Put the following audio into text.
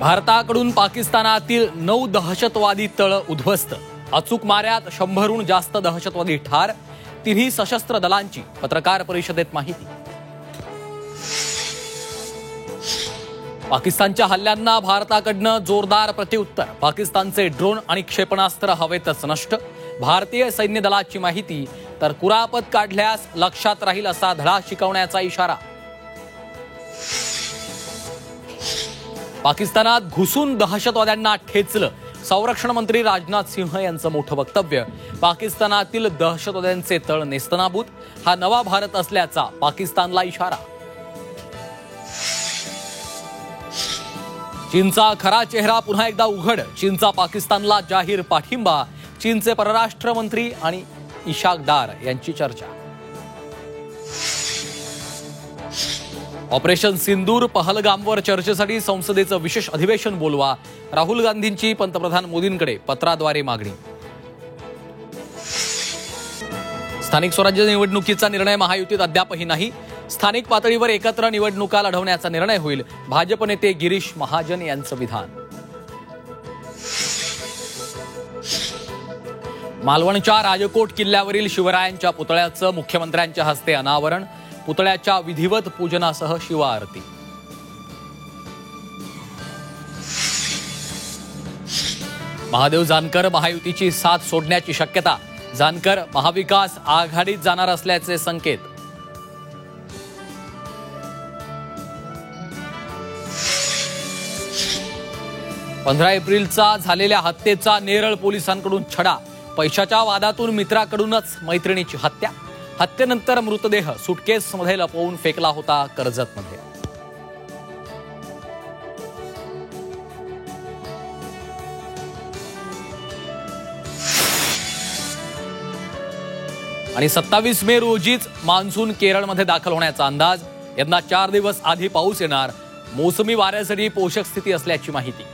भारताकडून पाकिस्तानातील 9 दहशतवादी तळ उद्ध्वस्त, अचूक माऱ्यात 100हून जास्त दहशतवादी ठार, तिन्ही सशस्त्र दलांची पत्रकार परिषदेत माहिती। पाकिस्तानच्या हल्ल्यांना भारताकडनं जोरदार प्रत्युत्तर, पाकिस्तानचे ड्रोन आणि क्षेपणास्त्र हवेतच नष्ट, भारतीय सैन्य दलाची माहिती। तर कुरापत काढल्यास लक्षात राहील असा धडा शिकवण्याचा इशारा। पाकिस्तानात घुसून दहशतवाद्यांना ठेचलं, संरक्षण मंत्री राजनाथ सिंह यांचं मोठं वक्तव्य। पाकिस्तानातील दहशतवाद्यांचे तळ नेस्तनाबूत, हा नवा भारत असल्याचा पाकिस्तानला इशारा। चीनचा खरा चेहरा पुन्हा एकदा उघड, चीनचा पाकिस्तानला जाहीर पाठिंबा, चीनचे परराष्ट्र मंत्री आणि इशाक डार यांची चर्चा। ऑपरेशन सिंदूर पहलगामवर चर्चेसाठी संसदेचं विशेष अधिवेशन बोलवा, राहुल गांधींची पंतप्रधान मोदींकडे पत्राद्वारे मागणी। स्थानिक स्वराज्य निवडणुकीचा निर्णय महायुतीत अद्यापही नाही, स्थानिक पातळीवर एकत्र निवडणुका लढवण्याचा निर्णय होईल, भाजप नेते गिरीश महाजन यांचं विधान। मालवणच्या राजकोट किल्ल्यावरील शिवरायांच्या पुतळ्याचं मुख्यमंत्र्यांच्या हस्ते अनावरण, पुतळ्याच्या विधिवत पूजनासह शिवआरती। महादेव जानकर महायुतीची साथ सोडण्याची शक्यता, जानकर महाविकास आघाडीत जाणार असल्याचे संकेत। पंधरा एप्रिलचा झालेल्या हत्येचा नेरळ पोलिसांकडून छडा, पैशाच्या वादातून मित्राकडूनच मैत्रिणीची हत्या, हत्येनंतर मृतदेह सुटकेसमध्ये लपवून फेकला होता कर्जतमध्ये। आणि 27 मे रोजीच मान्सून केरळमध्ये दाखल होण्याचा अंदाज, यंदा 4 दिवस आधी पाऊस येणार, मोसमी वाऱ्यासाठी पोषक स्थिती असल्याची माहिती।